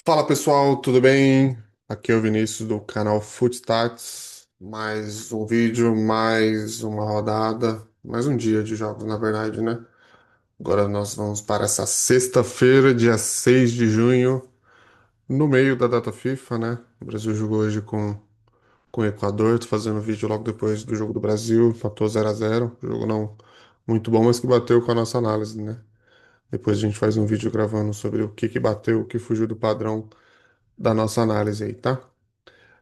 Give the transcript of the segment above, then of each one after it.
Fala pessoal, tudo bem? Aqui é o Vinícius do canal Footstats. Mais um vídeo, mais uma rodada, mais um dia de jogos, na verdade, né? Agora nós vamos para essa sexta-feira, dia 6 de junho, no meio da data FIFA, né? O Brasil jogou hoje com o Equador, tô fazendo vídeo logo depois do jogo do Brasil, empatou 0-0. Jogo não muito bom, mas que bateu com a nossa análise, né? Depois a gente faz um vídeo gravando sobre o que bateu, o que fugiu do padrão da nossa análise aí, tá?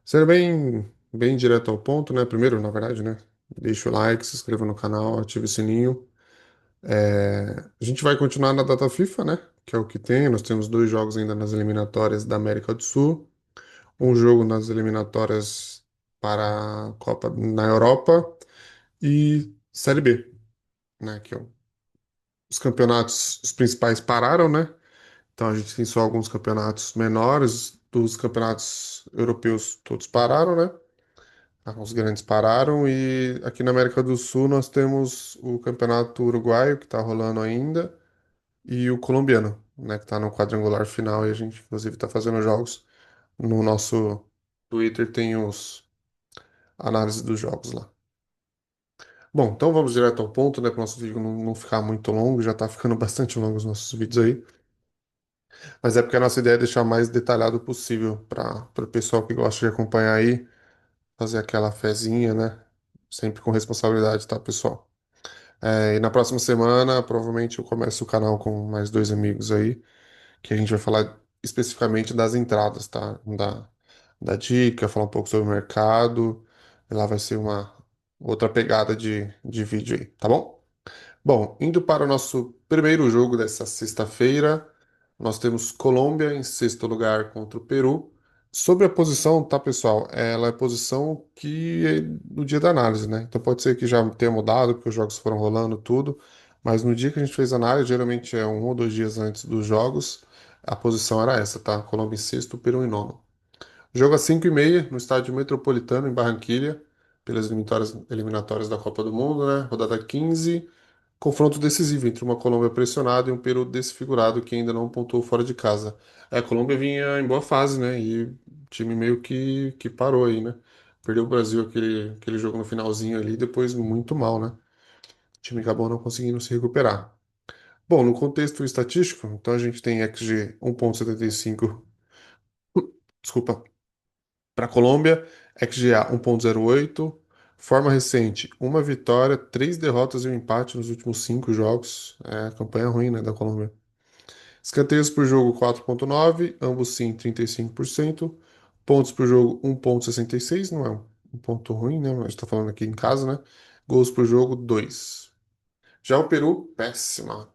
Ser bem direto ao ponto, né? Primeiro, na verdade, né? Deixa o like, se inscreva no canal, ative o sininho. A gente vai continuar na data FIFA, né? Que é o que tem. Nós temos dois jogos ainda nas eliminatórias da América do Sul, um jogo nas eliminatórias para a Copa na Europa e Série B, né? Os campeonatos, os principais pararam, né? Então a gente tem só alguns campeonatos menores, dos campeonatos europeus todos pararam, né? Os grandes pararam e aqui na América do Sul nós temos o Campeonato Uruguaio que está rolando ainda e o colombiano, né, que está no quadrangular final e a gente inclusive está fazendo jogos no nosso Twitter tem os análises dos jogos lá. Bom, então vamos direto ao ponto, né, para o nosso vídeo não ficar muito longo, já está ficando bastante longo os nossos vídeos aí, mas é porque a nossa ideia é deixar o mais detalhado possível para o pessoal que gosta de acompanhar aí, fazer aquela fezinha, né, sempre com responsabilidade, tá, pessoal? E na próxima semana, provavelmente eu começo o canal com mais dois amigos aí, que a gente vai falar especificamente das entradas, tá? Da dica, falar um pouco sobre o mercado. E lá vai ser uma outra pegada de vídeo aí, tá bom? Bom, indo para o nosso primeiro jogo dessa sexta-feira, nós temos Colômbia em sexto lugar contra o Peru. Sobre a posição, tá, pessoal? Ela é a posição que é no dia da análise, né? Então pode ser que já tenha mudado, porque os jogos foram rolando tudo, mas no dia que a gente fez a análise, geralmente é um ou dois dias antes dos jogos, a posição era essa, tá? Colômbia em sexto, Peru em nono. Jogo às 5h30 no estádio Metropolitano, em Barranquilha, pelas eliminatórias da Copa do Mundo, né? Rodada 15. Confronto decisivo entre uma Colômbia pressionada e um Peru desfigurado que ainda não pontuou fora de casa. A Colômbia vinha em boa fase, né? E o time meio que parou aí, né? Perdeu o Brasil aquele jogo no finalzinho ali, depois muito mal, né? O time acabou não conseguindo se recuperar. Bom, no contexto estatístico, então a gente tem XG 1,75, desculpa, para a Colômbia, XGA 1,08, forma recente, uma vitória, três derrotas e um empate nos últimos cinco jogos. É, campanha ruim, né, da Colômbia. Escanteios por jogo 4,9, ambos sim 35%. Pontos por jogo 1,66, não é um ponto ruim, né? Mas está falando aqui em casa, né? Gols por jogo 2. Já o Peru, péssima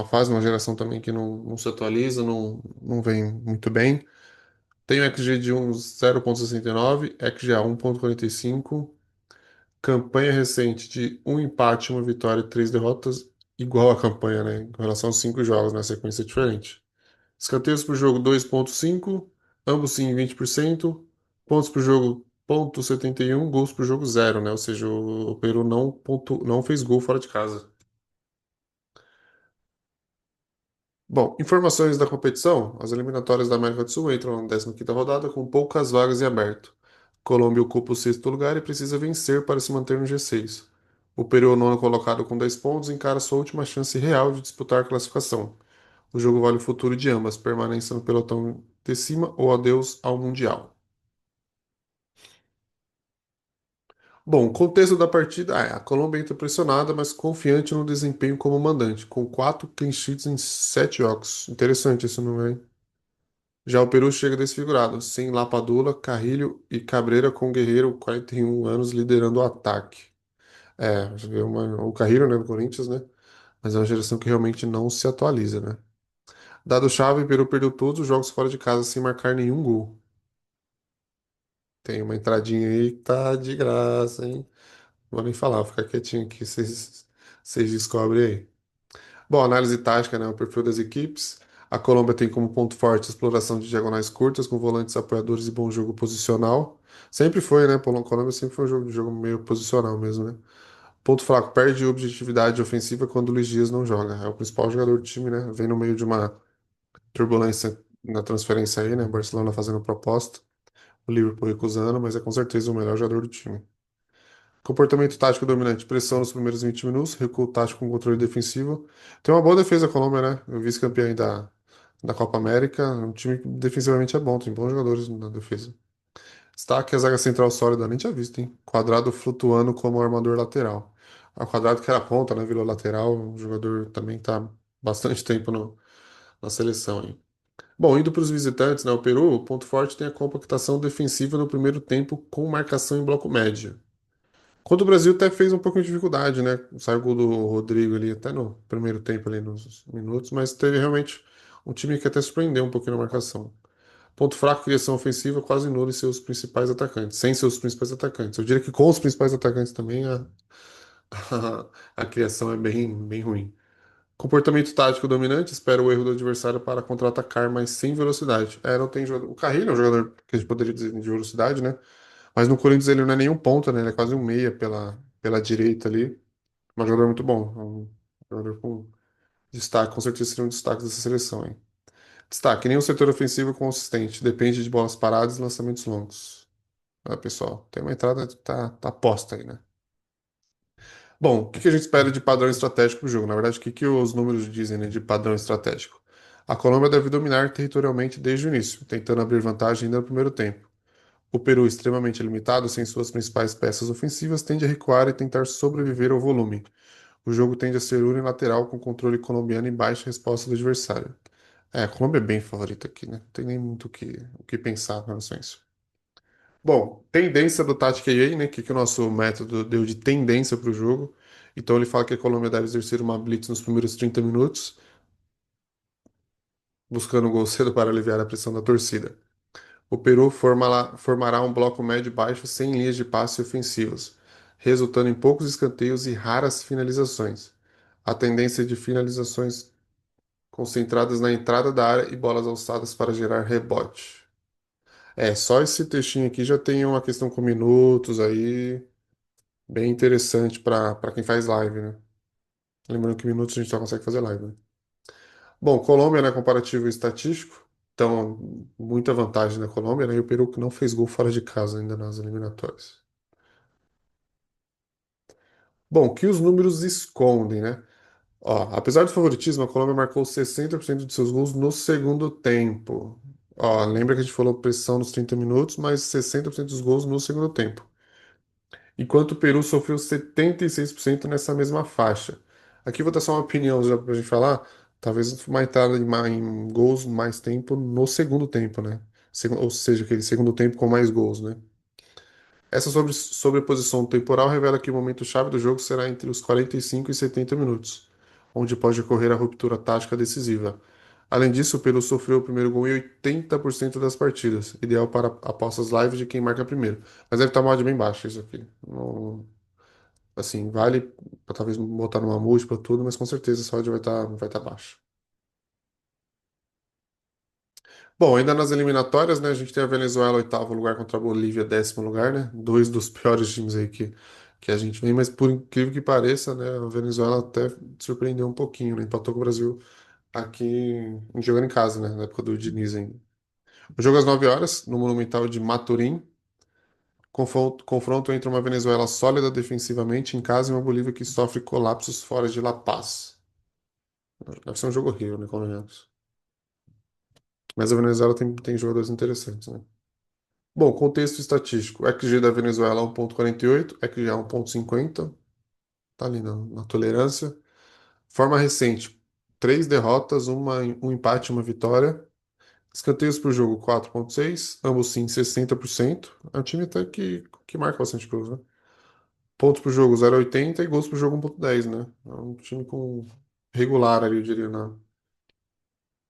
fase, uma geração também que não se atualiza, não vem muito bem. Tem um XG de um 0,69, XGA 1,45, campanha recente de um empate, uma vitória e três derrotas, igual a campanha, né? Com relação aos cinco jogos, na sequência é diferente. Escanteios por jogo 2,5, ambos sim 20%. Pontos por jogo 0,71, gols por jogo 0, né? Ou seja, o Peru não fez gol fora de casa. Bom, informações da competição. As eliminatórias da América do Sul entram na 15ª rodada com poucas vagas em aberto. Colômbia ocupa o sexto lugar e precisa vencer para se manter no G6. O Peru, nono colocado com 10 pontos, encara sua última chance real de disputar a classificação. O jogo vale o futuro de ambas, permanência no pelotão de cima ou adeus ao Mundial. Bom, o contexto da partida a Colômbia entra pressionada, mas confiante no desempenho como mandante, com quatro clean sheets em sete jogos. Interessante esse número, hein? Já o Peru chega desfigurado, sem Lapadula, Carrilho e Cabreira com Guerreiro, 41 anos, liderando o ataque. Você vê o Carrilho, né, do Corinthians, né? Mas é uma geração que realmente não se atualiza, né? Dado chave, o Peru perdeu todos os jogos fora de casa sem marcar nenhum gol. Tem uma entradinha aí que tá de graça, hein? Não vou nem falar, vou ficar quietinho aqui, vocês descobrem aí. Bom, análise tática, né? O perfil das equipes. A Colômbia tem como ponto forte a exploração de diagonais curtas, com volantes apoiadores e bom jogo posicional. Sempre foi, né? Colômbia sempre foi um jogo meio posicional mesmo, né? Ponto fraco, perde objetividade ofensiva quando o Luiz Dias não joga. É o principal jogador do time, né? Vem no meio de uma turbulência na transferência aí, né? O Barcelona fazendo proposta, o Liverpool recusando, mas é com certeza o melhor jogador do time. Comportamento tático dominante, pressão nos primeiros 20 minutos, recuo tático com controle defensivo. Tem uma boa defesa a Colômbia, né? O vice-campeão aí da Copa América, um time que defensivamente é bom, tem bons jogadores na defesa. Destaque a zaga central sólida, nem tinha visto, hein? Quadrado flutuando como armador lateral. A Quadrado que era ponta, né? Virou lateral, um jogador também que tá bastante tempo na seleção, hein? Bom, indo para os visitantes, né? O Peru, o ponto forte tem a compactação defensiva no primeiro tempo com marcação em bloco médio. Contra o Brasil até fez um pouco de dificuldade, né? Saiu o gol do Rodrigo ali até no primeiro tempo ali nos minutos, mas teve realmente um time que até surpreendeu um pouquinho na marcação. Ponto fraco, criação ofensiva quase nula em seus principais atacantes, sem seus principais atacantes. Eu diria que com os principais atacantes também a criação é bem ruim. Comportamento tático dominante, espera o erro do adversário para contra-atacar, mas sem velocidade. É, não tem jogador. O Carrilho é um jogador que a gente poderia dizer de velocidade, né? Mas no Corinthians ele não é nenhum ponta, né? Ele é quase um meia pela direita ali. Um jogador muito bom. Um jogador com destaque, com certeza seria um destaque dessa seleção, hein? Destaque, nenhum setor ofensivo consistente. Depende de bolas paradas e lançamentos longos. Ah, pessoal, tem uma entrada, tá posta aí, né? Bom, o que que a gente espera de padrão estratégico do jogo? Na verdade, o que que os números dizem, né, de padrão estratégico? A Colômbia deve dominar territorialmente desde o início, tentando abrir vantagem ainda no primeiro tempo. O Peru, extremamente limitado, sem suas principais peças ofensivas, tende a recuar e tentar sobreviver ao volume. O jogo tende a ser unilateral, com controle colombiano e baixa resposta do adversário. É, a Colômbia é bem favorita aqui, né? Não tem nem muito o que pensar em relação a isso. Bom, tendência do Tati aí, né? Que o nosso método deu de tendência para o jogo. Então ele fala que a Colômbia deve exercer uma blitz nos primeiros 30 minutos, buscando um gol cedo para aliviar a pressão da torcida. O Peru formará um bloco médio-baixo sem linhas de passe ofensivas, resultando em poucos escanteios e raras finalizações. A tendência de finalizações concentradas na entrada da área e bolas alçadas para gerar rebote. É, só esse textinho aqui já tem uma questão com minutos aí, bem interessante para quem faz live, né? Lembrando que minutos a gente só consegue fazer live, né? Bom, Colômbia, né, comparativo estatístico. Então, muita vantagem da Colômbia, né? E o Peru que não fez gol fora de casa ainda nas eliminatórias. Bom, o que os números escondem, né? Ó, apesar do favoritismo, a Colômbia marcou 60% de seus gols no segundo tempo. Ó, lembra que a gente falou pressão nos 30 minutos, mas 60% dos gols no segundo tempo. Enquanto o Peru sofreu 76% nessa mesma faixa. Aqui vou dar só uma opinião já pra gente falar. Talvez uma entrada em gols mais tempo no segundo tempo, né? Ou seja, aquele segundo tempo com mais gols, né? Essa sobreposição temporal revela que o momento-chave do jogo será entre os 45 e 70 minutos, onde pode ocorrer a ruptura tática decisiva. Além disso, o Peru sofreu o primeiro gol em 80% das partidas, ideal para apostas live de quem marca primeiro. Mas deve estar uma odd bem baixa isso aqui. Assim, vale para talvez botar numa múltipla tudo, mas com certeza essa odd vai estar baixa. Bom, ainda nas eliminatórias, né? A gente tem a Venezuela, oitavo lugar, contra a Bolívia, décimo lugar, né? Dois dos piores times aí que a gente vem, mas por incrível que pareça, né? A Venezuela até surpreendeu um pouquinho, né? Empatou com o Brasil aqui jogando em casa, né? Na época do Diniz ainda. O jogo às 9 horas, no Monumental de Maturim. Confronto entre uma Venezuela sólida defensivamente em casa e uma Bolívia que sofre colapsos fora de La Paz. Deve ser um jogo horrível, né? Convenhamos. Mas a Venezuela tem jogadores interessantes, né? Bom, contexto estatístico. XG da Venezuela 1,48, XG 1,50. Tá ali na tolerância. Forma recente. Três derrotas, um empate e uma vitória. Escanteios por jogo 4,6. Ambos sim 60%. É um time até que marca bastante gols, né? Pontos por jogo 0,80 e gols por jogo 1,10, né? É um time com regular ali, eu diria, na.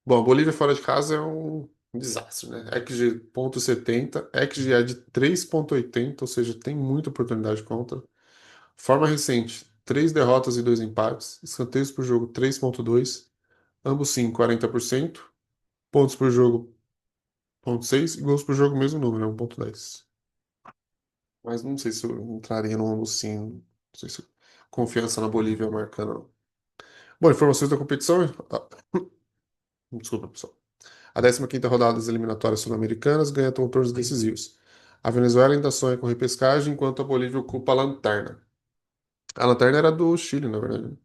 Bom, a Bolívia fora de casa é um desastre, né? XG 0,70, XG é de 3,80, ou seja, tem muita oportunidade contra. Forma recente, três derrotas e dois empates. Escanteios por jogo 3,2, ambos sim 40%. Pontos por jogo 0,6 e gols por jogo mesmo número, né? 1,10. Mas não sei se eu entraria no ambos sim. Não sei se confiança na Bolívia marcando. Bom, informações da competição. Desculpa, pessoal. A 15ª rodada das eliminatórias sul-americanas ganha contornos decisivos. A Venezuela ainda sonha com repescagem, enquanto a Bolívia ocupa a lanterna. A lanterna era do Chile, na verdade.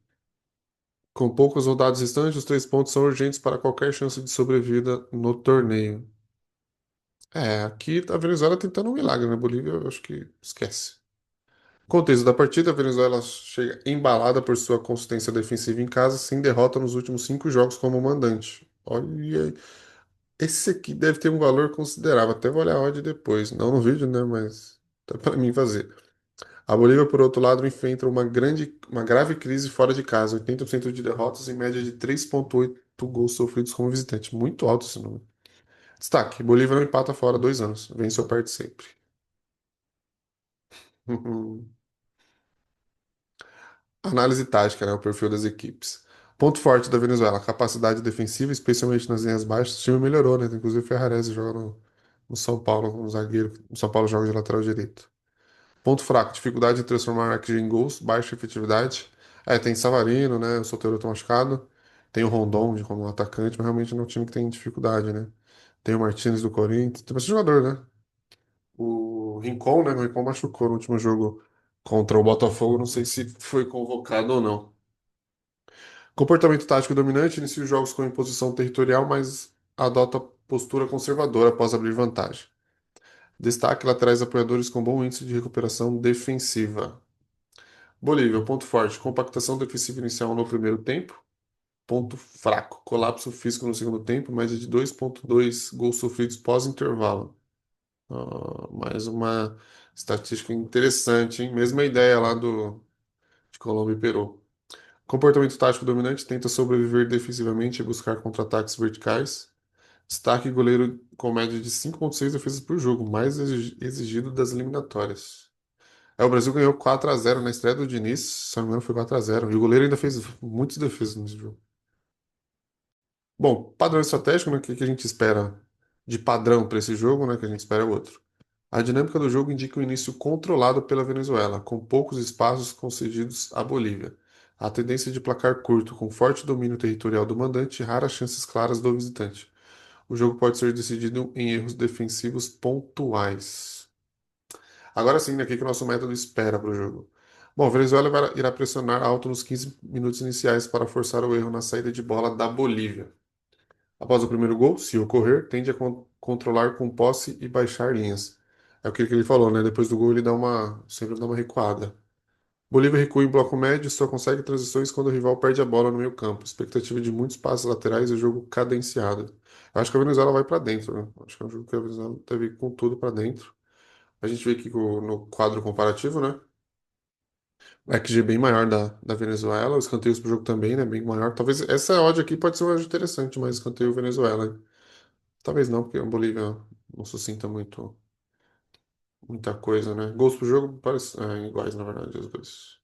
Com poucas rodadas restantes, os 3 pontos são urgentes para qualquer chance de sobrevida no torneio. É, aqui a Venezuela tentando um milagre, né? Bolívia, eu acho que esquece. Contexto da partida, a Venezuela chega embalada por sua consistência defensiva em casa, sem derrota nos últimos 5 jogos como mandante. Olha, esse aqui deve ter um valor considerável. Até vou olhar a odd depois. Não no vídeo, né? Mas tá para mim fazer. A Bolívia, por outro lado, enfrenta uma grave crise fora de casa. 80% de derrotas em média de 3,8 gols sofridos como visitante. Muito alto esse número. Destaque: Bolívia não empata fora há 2 anos. Vence ou perde sempre. Análise tática, né? O perfil das equipes. Ponto forte da Venezuela, capacidade defensiva, especialmente nas linhas baixas. O time melhorou, né? Inclusive o Ferrarese joga no São Paulo, um zagueiro. O São Paulo joga de lateral direito. Ponto fraco, dificuldade de transformar RG em gols, baixa efetividade. É, tem Savarino, né? O Soteldo tá machucado. Tem o Rondon como atacante, mas realmente não é um time que tem dificuldade, né? Tem o Martínez do Corinthians. Tem bastante jogador, né? O Rincon, né? O Rincon machucou no último jogo contra o Botafogo. Não sei se foi convocado ou não. Comportamento tático dominante, inicia os jogos com imposição territorial, mas adota postura conservadora após abrir vantagem. Destaque laterais apoiadores com bom índice de recuperação defensiva. Bolívia, ponto forte, compactação defensiva inicial no primeiro tempo. Ponto fraco, colapso físico no segundo tempo, média de 2,2 gols sofridos pós-intervalo. Mais uma estatística interessante, hein? Mesma ideia lá de Colômbia e Peru. Comportamento tático dominante, tenta sobreviver defensivamente e buscar contra-ataques verticais. Destaque goleiro com média de 5,6 defesas por jogo, mais exigido das eliminatórias. É, o Brasil ganhou 4-0 na estreia do Diniz, se não me engano foi 4-0. E o goleiro ainda fez muitas defesas nesse jogo. Bom, padrão estratégico, né? O que que a gente espera de padrão para esse jogo, né? Que a gente espera é outro. A dinâmica do jogo indica um início controlado pela Venezuela, com poucos espaços concedidos à Bolívia. A tendência de placar curto, com forte domínio territorial do mandante e raras chances claras do visitante. O jogo pode ser decidido em erros defensivos pontuais. Agora sim, né, o que que o nosso método espera para o jogo? Bom, a Venezuela irá pressionar alto nos 15 minutos iniciais para forçar o erro na saída de bola da Bolívia. Após o primeiro gol, se ocorrer, tende a controlar com posse e baixar linhas. É o que ele falou, né? Depois do gol ele sempre dá uma recuada. Bolívia recua em bloco médio e só consegue transições quando o rival perde a bola no meio campo. Expectativa de muitos passes laterais e jogo cadenciado. Eu acho que a Venezuela vai para dentro, né? Acho que é um jogo que a Venezuela deve ir com tudo para dentro. A gente vê aqui no quadro comparativo, né? O XG bem maior da Venezuela, os escanteios pro jogo também, né? Bem maior. Talvez essa odd aqui pode ser uma odd interessante, mas escanteio Venezuela, hein? Talvez não, porque a Bolívia não sucinta muita coisa, né? Gols pro jogo parecem iguais, na verdade, os dois.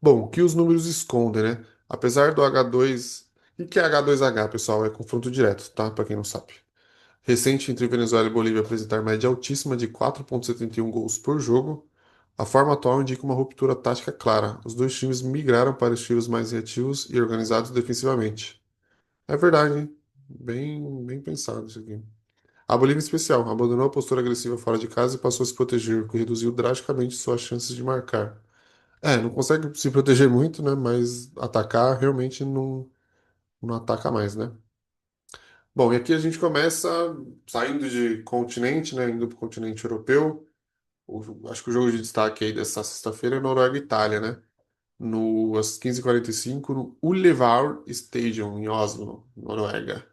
Bom, o que os números escondem, né? Apesar do H2. O que é H2H, pessoal? É confronto direto, tá? Para quem não sabe. Recente entre Venezuela e Bolívia apresentar média altíssima de 4,71 gols por jogo, a forma atual indica uma ruptura tática clara. Os dois times migraram para estilos mais reativos e organizados defensivamente. É verdade, hein? Bem pensado isso aqui. A Bolívia, em especial, abandonou a postura agressiva fora de casa e passou a se proteger, o que reduziu drasticamente suas chances de marcar. É, não consegue se proteger muito, né? Mas atacar realmente não ataca mais, né? Bom, e aqui a gente começa saindo de continente, né? Indo para o continente europeu. Acho que o jogo de destaque aí dessa sexta-feira é Noruega e Itália, né? No, às 15h45, no Ullevål Stadium, em Oslo, Noruega.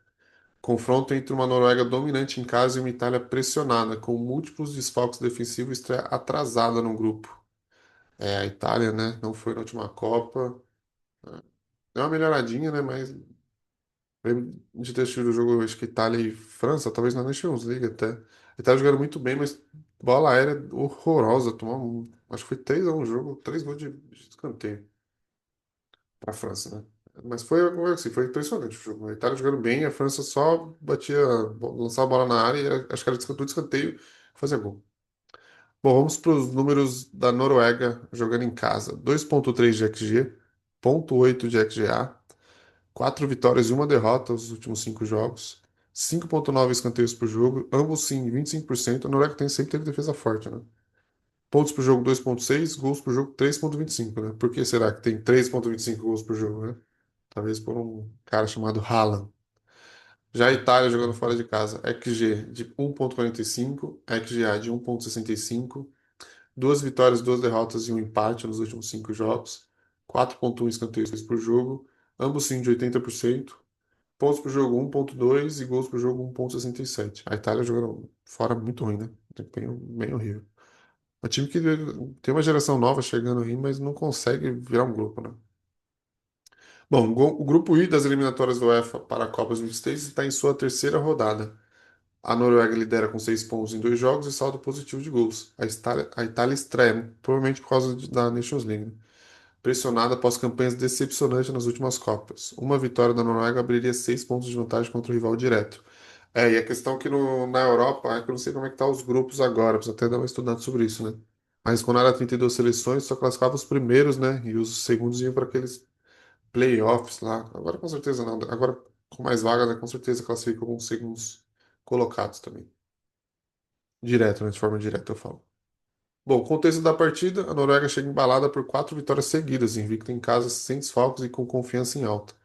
Confronto entre uma Noruega dominante em casa e uma Itália pressionada, com múltiplos desfalques defensivos e estreia atrasada no grupo. É, a Itália, né? Não foi na última Copa. Deu uma melhoradinha, né? Mas lembro de ter assistido o jogo, acho que Itália e França, talvez na Nations League até. A Itália jogando muito bem, mas bola aérea horrorosa. Acho que foi 3-1 o jogo, 3 gols de escanteio para a França, né? Mas foi assim, foi impressionante o jogo. A Itália jogando bem, a França só lançava a bola na área, acho que era tudo escanteio, e fazia gol. Bom, vamos para os números da Noruega jogando em casa. 2,3 de XG, 0,8 de XGA, 4 vitórias e uma derrota nos últimos 5 jogos. 5,9 escanteios por jogo, ambos sim, 25%. A Noruega sempre teve defesa forte, né? Pontos por jogo 2,6, gols por jogo 3,25, né? Por que será que tem 3,25 gols por jogo, né? Talvez por um cara chamado Haaland. Já a Itália jogando fora de casa, XG de 1,45, XGA de 1,65, duas vitórias, duas derrotas e um empate nos últimos 5 jogos, 4,1 escanteios por jogo, ambos sim de 80%, pontos por jogo 1,2 e gols por jogo 1,67. A Itália jogando fora muito ruim, né? Desempenho bem horrível. É um time que tem uma geração nova chegando aí, mas não consegue virar um grupo, né? Bom, o grupo I das eliminatórias do UEFA para a Copa 2026 está em sua terceira rodada. A Noruega lidera com 6 pontos em 2 jogos e saldo positivo de gols. A Itália estreia, provavelmente por causa da Nations League, né? Pressionada após campanhas decepcionantes nas últimas Copas. Uma vitória da Noruega abriria 6 pontos de vantagem contra o rival direto. E a questão é que na Europa, é que eu não sei como é que tá os grupos agora, preciso até dar uma estudada sobre isso, né? Mas quando era 32 seleções, só classificava os primeiros, né? E os segundos iam para aqueles playoffs lá. Agora com certeza não. Agora com mais vagas, né? Com certeza classifica alguns segundos colocados também. Direto, né? De forma direta, eu falo. Bom, contexto da partida, a Noruega chega embalada por 4 vitórias seguidas, invicta em casa, sem desfalques e com confiança em alta.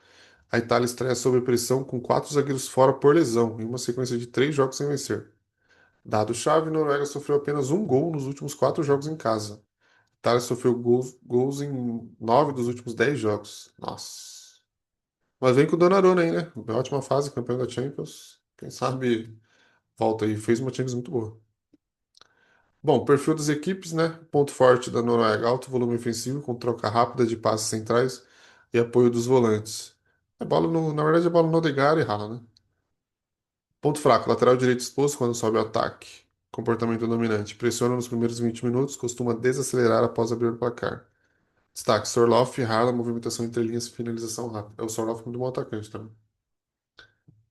A Itália estreia sob pressão com 4 zagueiros fora por lesão, em uma sequência de 3 jogos sem vencer. Dado-chave, a Noruega sofreu apenas um gol nos últimos 4 jogos em casa. A Itália sofreu gols em 9 dos últimos 10 jogos. Nossa. Mas vem com o Donnarumma aí, né? Ótima fase, campeão da Champions. Quem sabe volta aí. Fez uma Champions muito boa. Bom, perfil das equipes, né? Ponto forte da Noruega, alto volume ofensivo, com troca rápida de passes centrais e apoio dos volantes. Na verdade, é bola no Odegaard e Haaland, né? Ponto fraco, lateral direito exposto quando sobe o ataque. Comportamento dominante. Pressiona nos primeiros 20 minutos, costuma desacelerar após abrir o placar. Destaque, Sorloth e Haaland, movimentação entre linhas e finalização rápida. É o Sorloth muito bom atacante também.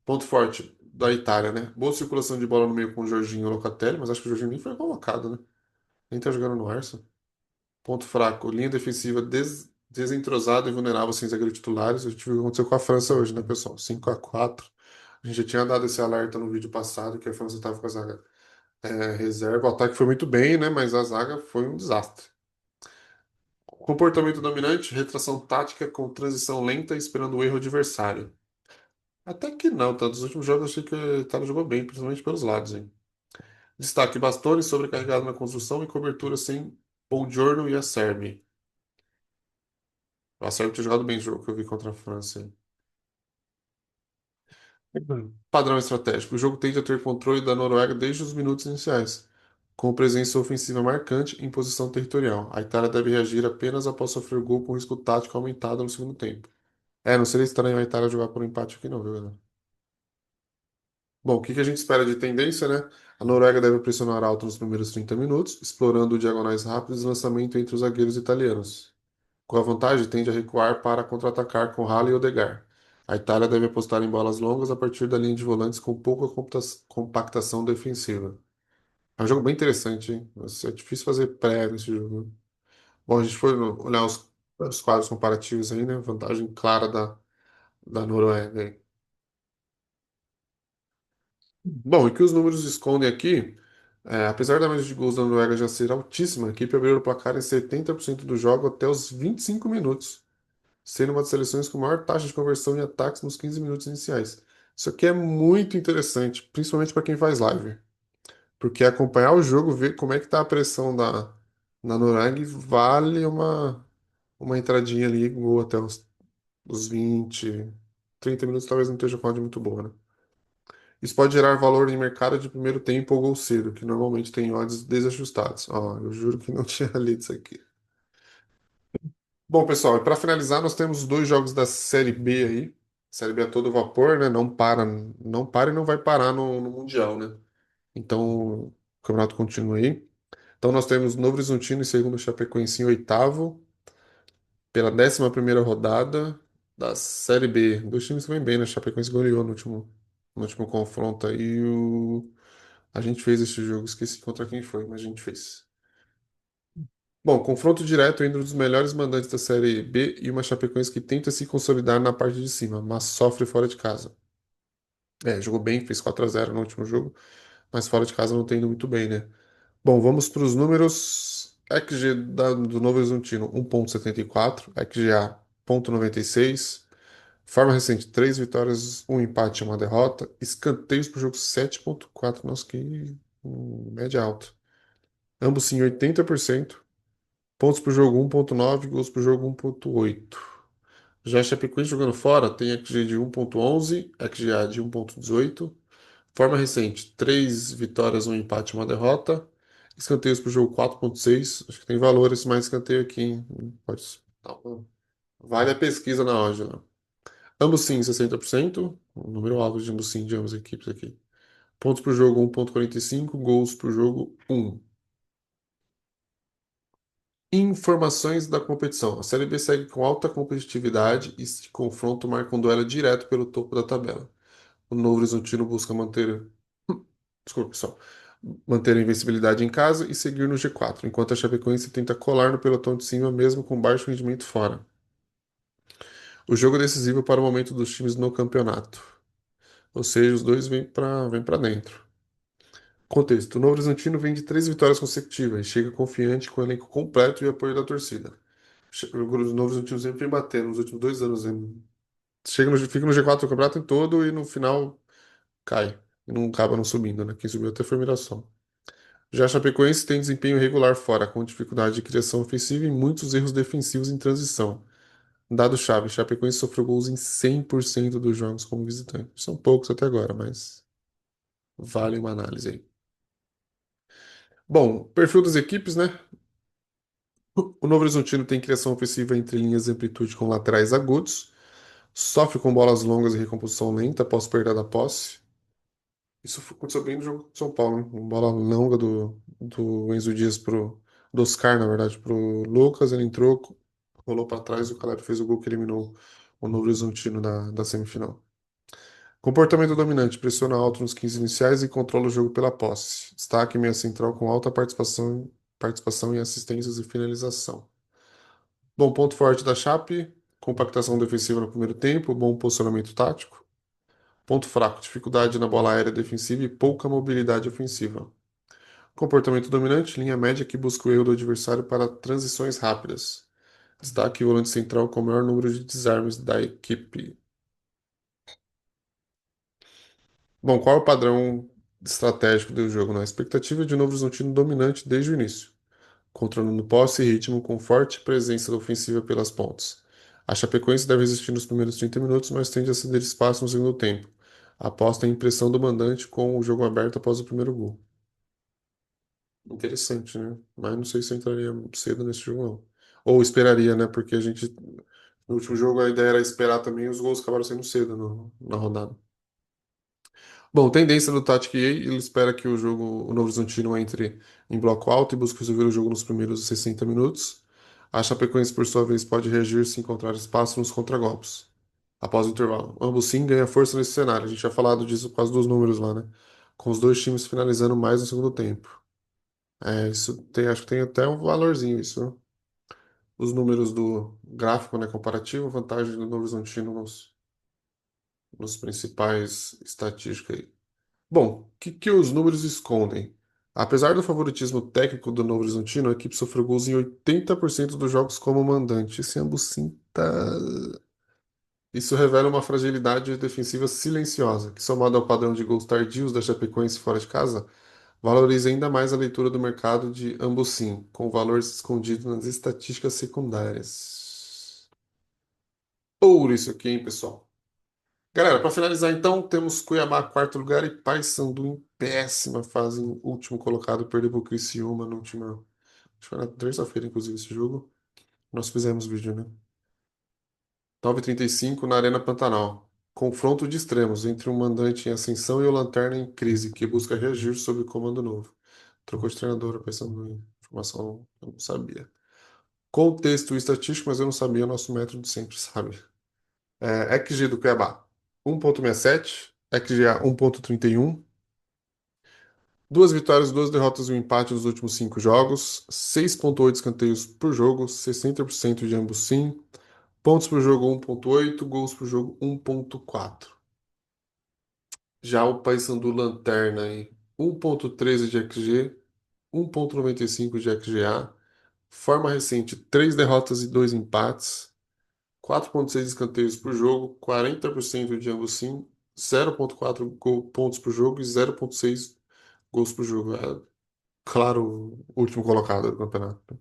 Ponto forte da Itália, né? Boa circulação de bola no meio com o Jorginho e o Locatelli, mas acho que o Jorginho nem foi colocado, né? Nem tá jogando no Arsenal. Ponto fraco, linha defensiva desentrosada e vulnerável sem zagueiro titulares. A gente viu o que aconteceu com a França hoje, né, pessoal? 5-4. A gente já tinha dado esse alerta no vídeo passado, que a França estava com a zaga reserva. O ataque foi muito bem, né? Mas a zaga foi um desastre. Comportamento dominante, retração tática com transição lenta, esperando o erro adversário. Até que não, tá? Dos últimos jogos eu achei que a Itália jogou bem, principalmente pelos lados, hein? Destaque, Bastoni sobrecarregado na construção e cobertura sem Buongiorno e Acerbi. O Acerbi tinha jogado bem o jogo que eu vi contra a França. Hein? Padrão estratégico. O jogo tende a ter controle da Noruega desde os minutos iniciais, com presença ofensiva marcante em posição territorial. A Itália deve reagir apenas após sofrer gol com risco tático aumentado no segundo tempo. Não seria estranho a Itália jogar por um empate aqui não, viu, galera? Bom, o que que a gente espera de tendência, né? A Noruega deve pressionar alto nos primeiros 30 minutos, explorando diagonais rápidos e lançamento entre os zagueiros italianos. Com a vantagem, tende a recuar para contra-atacar com Halle e Odegaard. A Itália deve apostar em bolas longas a partir da linha de volantes com pouca compactação defensiva. É um jogo bem interessante, hein? Nossa, é difícil fazer pré nesse jogo. Bom, a gente foi olhar os quadros comparativos aí, né? Vantagem clara da Noruega aí. Bom, e que os números escondem aqui, apesar da média de gols da Noruega já ser altíssima, a equipe abriu o placar em 70% do jogo até os 25 minutos, sendo uma das seleções com maior taxa de conversão em ataques nos 15 minutos iniciais. Isso aqui é muito interessante, principalmente para quem faz live, porque acompanhar o jogo, ver como é que tá a pressão na Noruega vale uma entradinha ali, gol até os 20, 30 minutos talvez não esteja falando de muito boa, né? Isso pode gerar valor em mercado de primeiro tempo ou gol cedo, que normalmente tem odds desajustados. Ó, eu juro que não tinha lido isso aqui. Bom, pessoal, e para finalizar, nós temos 2 jogos da Série B aí. Série B a todo vapor, né? Não para e não vai parar no Mundial, né? Então, o campeonato continua aí. Então, nós temos Novo Horizontino em segundo, Chapecoense em oitavo, pela 11ª rodada da Série B. Dois times que vêm bem, né? Chapecoense goleou no último confronto aí. A gente fez esse jogo, esqueci contra quem foi, mas a gente fez. Bom, confronto direto entre um dos melhores mandantes da Série B e uma Chapecoense que tenta se consolidar na parte de cima, mas sofre fora de casa. É, jogou bem, fez 4-0 no último jogo, mas fora de casa não tem ido muito bem, né? Bom, vamos para os números. XG do Novo Horizontino, 1,74. XGA, 0,96. Forma recente, 3 vitórias, um empate e uma derrota. Escanteios por jogo, 7,4. Nossa, que média alta. Ambos sim, 80%. Pontos por jogo, 1,9. Gols por jogo, 1,8. Já a Chapecoense jogando fora tem XG de 1,11. XGA de 1,18. Forma recente, 3 vitórias, um empate e uma derrota. Escanteios pro jogo 4,6. Acho que tem valor esse mais escanteio aqui, hein? Pode... Vale a pesquisa na Ógila. Ambos sim, 60%. O número alto de ambos sim de ambas as equipes aqui. Pontos por jogo 1,45. Gols por jogo 1. Informações da competição. A Série B segue com alta competitividade e este confronto marca um duelo direto pelo topo da tabela. O Novo Horizontino busca manter desculpa, pessoal, manter a invencibilidade em casa e seguir no G4, enquanto a Chapecoense tenta colar no pelotão de cima mesmo com baixo rendimento fora. O jogo é decisivo para o momento dos times no campeonato, ou seja, os dois vêm para dentro. Contexto: o Novo Horizontino vem de 3 vitórias consecutivas e chega confiante com o elenco completo e apoio da torcida. O Novo Horizontino sempre vem batendo nos últimos 2 anos. Fica no G4 o campeonato todo e no final cai. E não acaba não subindo, né? Quem subiu até foi a Mirassol. Já a Chapecoense tem desempenho regular fora, com dificuldade de criação ofensiva e muitos erros defensivos em transição. Dado-chave, Chapecoense sofreu gols em 100% dos jogos como visitante. São poucos até agora, mas vale uma análise aí. Bom, perfil das equipes, né? O Novo Horizontino tem criação ofensiva entre linhas de amplitude com laterais agudos, sofre com bolas longas e recomposição lenta após perda da posse. Isso aconteceu bem no jogo de São Paulo, hein? Uma bola longa do Enzo Dias do Oscar, na verdade, pro Lucas, ele entrou, rolou para trás e o Caleb fez o gol que eliminou o Novo Horizontino da semifinal. Comportamento dominante, pressiona alto nos 15 iniciais e controla o jogo pela posse. Destaque meia central com alta participação em assistências e finalização. Bom ponto forte da Chape, compactação defensiva no primeiro tempo, bom posicionamento tático. Ponto fraco, dificuldade na bola aérea defensiva e pouca mobilidade ofensiva. Comportamento dominante, linha média que busca o erro do adversário para transições rápidas. Destaque o volante central com o maior número de desarmes da equipe. Bom, qual é o padrão estratégico do jogo? A expectativa de Novo Horizontino dominante desde o início, controlando posse e ritmo com forte presença ofensiva pelas pontas. A Chapecoense deve resistir nos primeiros 30 minutos, mas tende a ceder espaço no segundo tempo. Aposta em impressão do mandante com o jogo aberto após o primeiro gol. Interessante, né? Mas não sei se eu entraria cedo nesse jogo, não. Ou esperaria, né? Porque a gente, no último jogo, a ideia era esperar também, e os gols acabaram sendo cedo na rodada. Bom, tendência do Tactic EA, ele espera que o Novo Horizontino entre em bloco alto e busque resolver o jogo nos primeiros 60 minutos. A Chapecoense, por sua vez, pode reagir se encontrar espaço nos contragolpes. Após o intervalo. Ambos sim ganham força nesse cenário. A gente já falado disso por causa dos números lá, né? Com os dois times finalizando mais no segundo tempo. É, isso tem, acho que tem até um valorzinho isso, né? Os números do gráfico, né, comparativo, vantagem do Novo Horizontino nos principais estatísticas aí. Bom, o que os números escondem? Apesar do favoritismo técnico do Novo Horizontino, a equipe sofreu gols em 80% dos jogos como mandante. Esse ambos sim tá... Isso revela uma fragilidade defensiva silenciosa, que somado ao padrão de gols tardios da Chapecoense fora de casa, valoriza ainda mais a leitura do mercado de ambos sim, com valores escondidos nas estatísticas secundárias. Ouro isso aqui, hein, pessoal? Galera, para finalizar então, temos Cuiabá quarto lugar e Paysandu em péssima fase, em último colocado, perdeu para o Criciúma no último, acho que foi na terça-feira, inclusive, esse jogo. Nós fizemos vídeo, né? 9h35 na Arena Pantanal. Confronto de extremos entre um mandante em ascensão e o Lanterna em crise, que busca reagir sob comando novo. Trocou de treinador, pensando em informação que eu não sabia. Contexto estatístico, mas eu não sabia o nosso método de sempre, sabe? XG do Cuiabá, 1,67. XGA 1,31. Duas vitórias, duas derrotas e um empate nos últimos cinco jogos. 6,8 escanteios por jogo, 60% de ambos sim. Pontos por jogo 1,8, gols por jogo 1,4. Já o Paysandu Lanterna aí, 1,13 de XG, 1,95 de XGA. Forma recente, 3 derrotas e 2 empates. 4,6 escanteios por jogo, 40% de ambos sim, 0,4 pontos por jogo e 0,6 gols por jogo. É, claro, o último colocado do campeonato.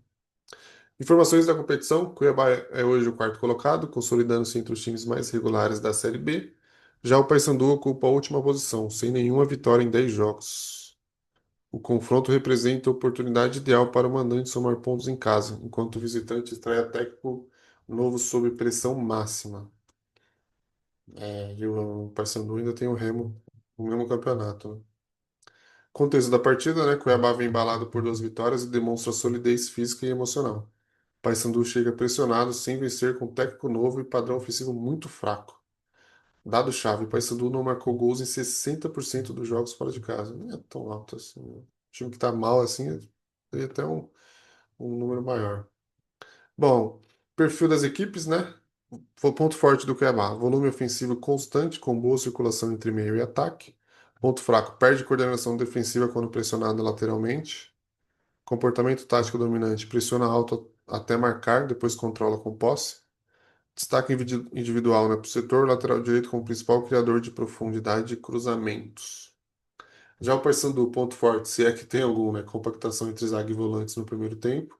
Informações da competição: Cuiabá é hoje o quarto colocado, consolidando-se entre os times mais regulares da Série B. Já o Paysandu ocupa a última posição, sem nenhuma vitória em 10 jogos. O confronto representa a oportunidade ideal para o mandante somar pontos em casa, enquanto o visitante estreia técnico novo sob pressão máxima. E o Paysandu ainda tem o Remo no mesmo campeonato, né? Contexto da partida, né? Cuiabá vem embalado por duas vitórias e demonstra solidez física e emocional. Paysandu chega pressionado, sem vencer, com técnico novo e padrão ofensivo muito fraco. Dado-chave: Paysandu não marcou gols em 60% dos jogos fora de casa. Não é tão alto assim, né? O time que tá mal assim, teria até um número maior. Bom, perfil das equipes, né? Foi o ponto forte do Cuiabá: volume ofensivo constante, com boa circulação entre meio e ataque. Ponto fraco: perde coordenação defensiva quando pressionado lateralmente. Comportamento tático dominante: pressiona alto até marcar, depois controla com posse. Destaque individual, né, para o setor lateral direito como principal criador de profundidade e cruzamentos. Já o Paysandu, ponto forte, se é que tem algum, né? Compactação entre zaga e volantes no primeiro tempo.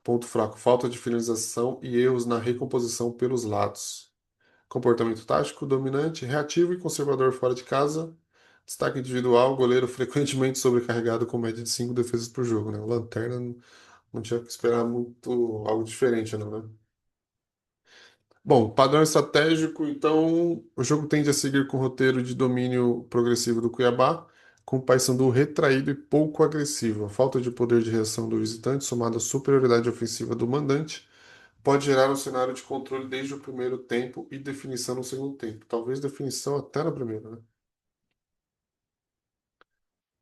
Ponto fraco, falta de finalização e erros na recomposição pelos lados. Comportamento tático dominante, reativo e conservador fora de casa. Destaque individual, goleiro frequentemente sobrecarregado com média de 5 defesas por jogo, né? O Lanterna não tinha que esperar muito algo diferente, não, né? Bom, padrão estratégico, então o jogo tende a seguir com o roteiro de domínio progressivo do Cuiabá, com o Paysandu retraído e pouco agressivo. A falta de poder de reação do visitante, somada à superioridade ofensiva do mandante, pode gerar um cenário de controle desde o primeiro tempo e definição no segundo tempo. Talvez definição até na primeira, né?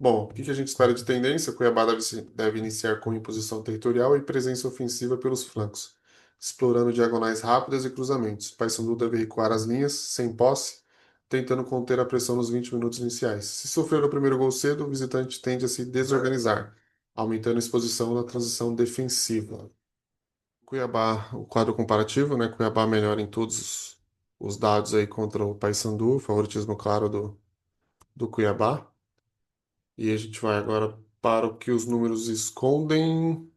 Bom, o que que a gente espera de tendência? Cuiabá deve iniciar com imposição territorial e presença ofensiva pelos flancos, explorando diagonais rápidas e cruzamentos. Paysandu deve recuar as linhas, sem posse, tentando conter a pressão nos 20 minutos iniciais. Se sofrer o primeiro gol cedo, o visitante tende a se desorganizar, aumentando a exposição na transição defensiva. Cuiabá, o quadro comparativo, né? Cuiabá melhor em todos os dados aí contra o Paysandu, favoritismo claro do Cuiabá. E a gente vai agora para o que os números escondem.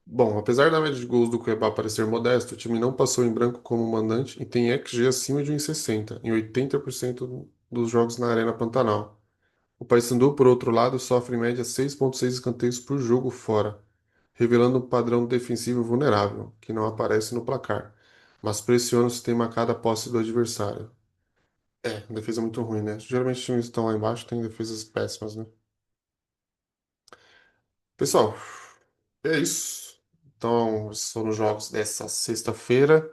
Bom, apesar da média de gols do Cuiabá parecer modesta, o time não passou em branco como mandante e tem XG acima de 1,60 em 80% dos jogos na Arena Pantanal. O Paysandu, por outro lado, sofre em média 6,6 escanteios por jogo fora, revelando um padrão defensivo vulnerável, que não aparece no placar, mas pressiona o sistema a cada posse do adversário. É, defesa muito ruim, né? Geralmente os times que estão lá embaixo têm defesas péssimas, né? Pessoal, é isso. Então, esses foram os jogos dessa sexta-feira.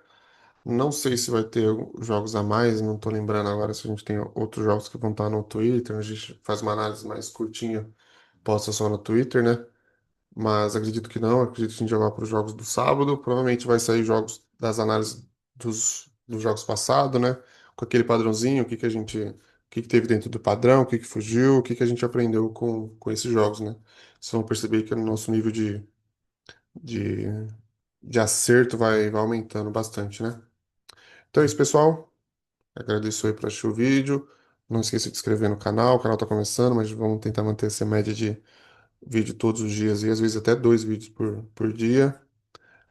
Não sei se vai ter jogos a mais, não tô lembrando agora se a gente tem outros jogos que vão estar no Twitter. A gente faz uma análise mais curtinha, posta só no Twitter, né? Mas acredito que não, acredito que a gente já vai para os jogos do sábado. Provavelmente vai sair jogos das análises dos jogos passados, né? Com aquele padrãozinho, o que que teve dentro do padrão, o que que fugiu, o que que a gente aprendeu com esses jogos, né? Vocês vão perceber que o nosso nível de, de acerto vai aumentando bastante, né? Então é isso, pessoal. Agradeço aí por assistir o vídeo. Não esqueça de se inscrever no canal. O canal está começando, mas vamos tentar manter essa média de vídeo todos os dias e às vezes até dois vídeos por dia.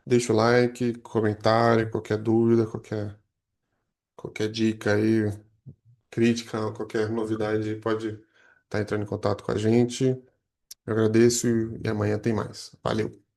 Deixa o like, comentário, qualquer dúvida, qualquer dica aí, crítica, qualquer novidade, pode estar entrando em contato com a gente. Eu agradeço e amanhã tem mais. Valeu!